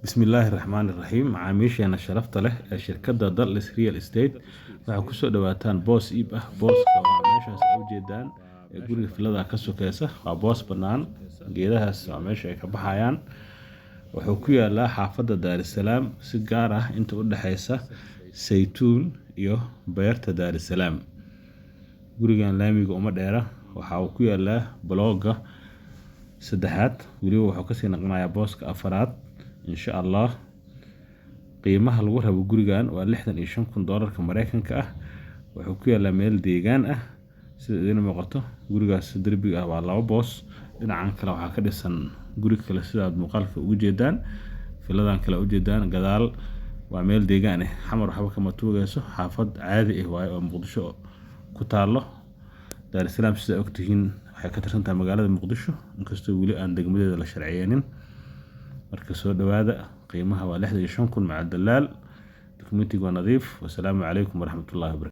بسم الله الرحمن الرحيم عاميشينا شرفت له شركة دالس ريال استيت waxaa ku soo dhawaataan boos iib ah booska waa meeshaas u jeedaan ee guriga filada ka sokeysa waa boos banaan geedahaas waa meesha ay ka baxayaan wuxuu ku yaalaa xaafadda Daarisalaam si gaar ah inta u dhaxaysa Saytuun iyo Beerta Daarisalaam gurigan laamiga uma dheera waxa uu ku yaalaa blogga saddexaad waliba wuxuu ka sii naqnayaa booska afaraad insha Allah qiimaha lagu rabo gurigan waa $65,000 Mareykanka ah wuxuu ku yaalaa meel deegaan ah sida idin muuqato gurigaas darbiga ah waa laba boos dhinacan kale waxa ka dhisan guri kale sida aad muuqaalka ugu jeedaan filadan kale u jeedaan gadaal waa meel deegaan ah xamar waxba kama tuugayso xaafad caadi ah waayo oo Muqdisho ku taalo Daarisalaam sida ogtihiin waxay ka tirsan tahay magaalada Muqdisho inkastoo wali aan degmadeeda la sharciyeenin marka soo dhawaada qiimaha waa $65,000 maca dalaal dokumentiga waa nadiif wassalaamu calaykum waraxmatullaahi wabarakaatuh